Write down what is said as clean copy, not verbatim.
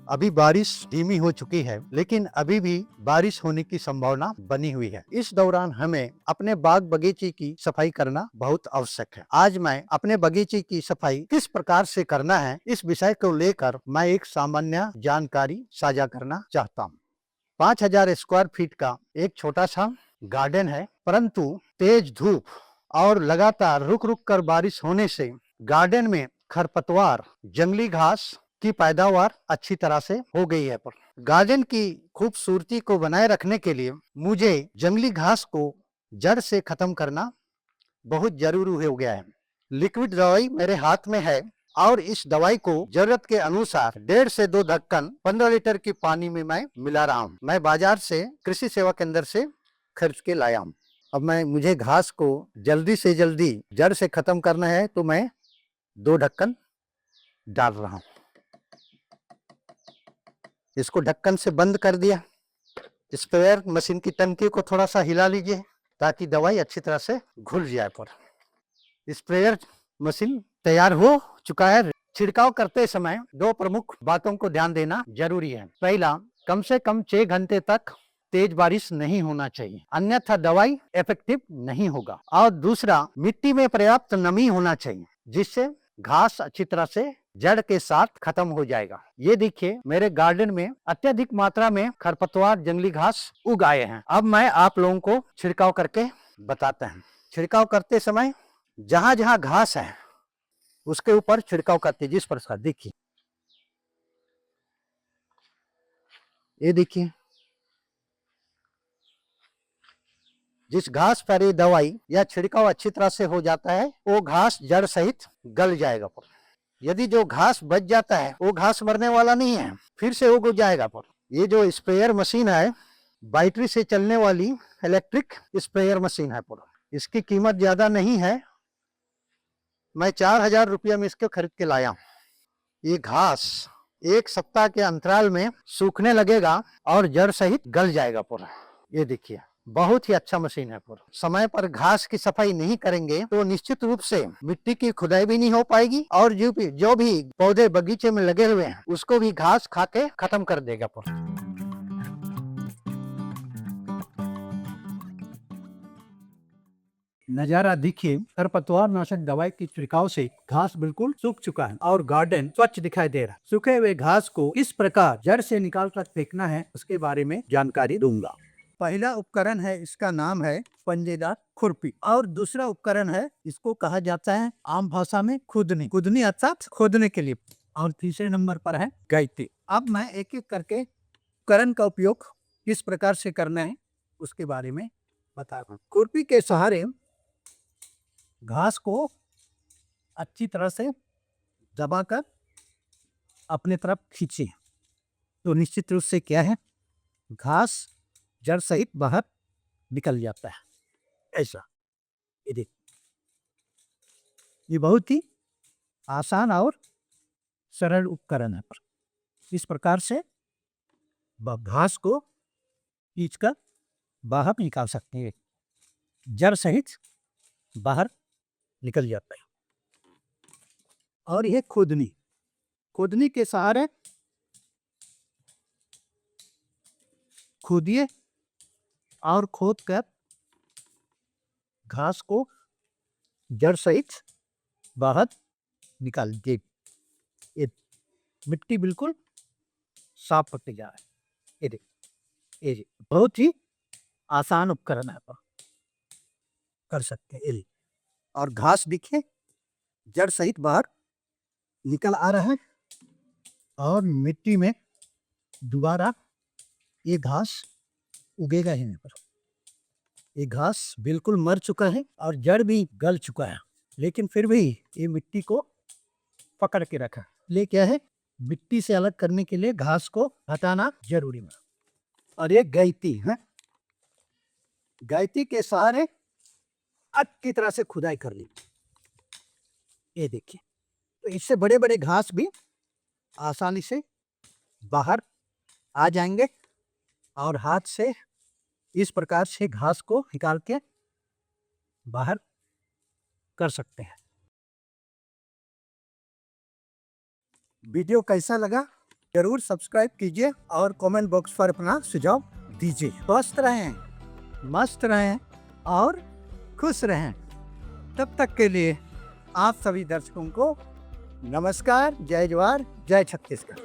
अभी बारिश धीमी हो चुकी है, लेकिन अभी भी बारिश होने की संभावना बनी हुई है। इस दौरान हमें अपने बाग बगीचे की सफाई करना बहुत आवश्यक है। आज मैं अपने बगीचे की सफाई किस प्रकार से करना है, इस विषय को लेकर मैं एक सामान्य जानकारी साझा करना चाहता हूँ। 5000 स्क्वायर फीट का एक छोटा सा गार्डन है, परंतु तेज धूप और लगातार रुक रुक कर बारिश होने से गार्डन में खरपतवार, जंगली घास की पैदावार अच्छी तरह से हो गई है। पर गार्डन की खूबसूरती को बनाए रखने के लिए मुझे जंगली घास को जड़ से खत्म करना बहुत जरूरी हो गया है। लिक्विड दवाई मेरे हाथ में है और इस दवाई को जरूरत के अनुसार 1.5 से 2 ढक्कन 15 लीटर की पानी में मैं मिला रहा हूँ। मैं बाजार से कृषि सेवा केंद्र से खरीद के लाया हूँ। अब मुझे घास को जल्दी से जल्दी जड़ से खत्म करना है, तो मैं 2 ढक्कन डाल रहा हूँ। इसको ढक्कन से बंद कर दिया। स्प्रेयर मशीन की टंकी को थोड़ा सा हिला लीजिए ताकि दवाई अच्छी तरह से घुल जाए। पर स्प्रेयर मशीन तैयार हो चुका है। छिड़काव करते समय 2 प्रमुख बातों को ध्यान देना जरूरी है। पहला, कम से कम 6 घंटे तक तेज बारिश नहीं होना चाहिए, अन्यथा दवाई इफेक्टिव नहीं होगा। और दूसरा, मिट्टी में पर्याप्त नमी होना चाहिए, जिससे घास अच्छी तरह से जड़ के साथ खत्म हो जाएगा। ये देखिए, मेरे गार्डन में अत्यधिक मात्रा में खरपतवार, जंगली घास उग आए हैं। अब मैं आप लोगों को छिड़काव करके बताते हैं। छिड़काव करते समय जहां जहां घास है उसके ऊपर छिड़काव करते, जिस प्रकार देखिए, ये देखिए, जिस घास पर ये दवाई या छिड़काव अच्छी तरह से हो जाता है, वो घास जड़ सहित गल जाएगा। पर यदि जो घास बच जाता है, वो घास मरने वाला नहीं है, फिर से उग जाएगा। पर ये जो स्प्रेयर मशीन है, बैटरी से चलने वाली इलेक्ट्रिक स्प्रेयर मशीन है। पर इसकी कीमत ज्यादा नहीं है, मैं 4000 रुपया में इसको खरीद के लाया हूँ। ये घास 1 सप्ताह के अंतराल में सूखने लगेगा और जड़ सहित गल जाएगा पूरा। ये देखिए, बहुत ही अच्छा मशीन है। पूरा समय पर घास की सफाई नहीं करेंगे तो निश्चित रूप से मिट्टी की खुदाई भी नहीं हो पाएगी, और जो भी पौधे बगीचे में लगे हुए हैं उसको भी घास खा के खत्म कर देगा। पूरा नजारा देखिए, खरपतवार नाशक दवाई की छिड़काव से घास बिल्कुल सूख चुका है और गार्डन स्वच्छ दिखाई दे रहा है। सूखे हुए घास को किस प्रकार जड़ से निकाल कर फेंकना है, उसके बारे में जानकारी दूंगा। पहला उपकरण है, इसका नाम है पंजेदार खुरपी, और दूसरा उपकरण है, इसको कहा जाता है आम भाषा में खुदनी। खुदनी अर्थात खोदने के लिए। और तीसरे नंबर पर है गैती। अब मैं एक एक करके उपकरण का उपयोग किस प्रकार से करना है उसके बारे में बता रहा हूँ। खुरपी के सहारे घास को अच्छी तरह से दबाकर अपने तरफ खींचे, तो निश्चित रूप से क्या है, घास जड़ सहित बाहर निकल जाता है। ऐसा ये देख, ये बहुत ही आसान और सरल उपकरण है। इस प्रकार से घास को खींचकर बाहर निकाल सकते हैं, जड़ सहित बाहर निकल जाता है। और यह खोदनी के सहारे खोदिए और खोद कर घास को जड़ सहित बाहर निकाल दीजिए। ये मिट्टी बिल्कुल साफ होते जा रहा है। ये देखिए, ये बहुत ही आसान उपकरण है, कर सकते हैं। और घास दिखे जड़ सहित बाहर निकल आ रहा है, और मिट्टी में दोबारा ये घास उगेगा ही नहीं। पर ये घास बिल्कुल मर चुका है और जड़ भी गल चुका है, लेकिन फिर भी ये मिट्टी को पकड़ के रखा। ले क्या है, मिट्टी से अलग करने के लिए घास को हटाना जरूरी है। और ये गैती है, गैती के सहारे अच्छी तरह से खुदाई कर ली। ये देखिए, तो इससे बड़े बड़े घास भी आसानी से बाहर आ जाएंगे, और हाथ से इस प्रकार से घास को निकाल के बाहर कर सकते हैं। वीडियो कैसा लगा जरूर सब्सक्राइब कीजिए और कमेंट बॉक्स पर अपना सुझाव दीजिए। स्वस्थ रहें, मस्त रहें और खुश रहें। तब तक के लिए आप सभी दर्शकों को नमस्कार, जय जवाहर, जय छत्तीसगढ़।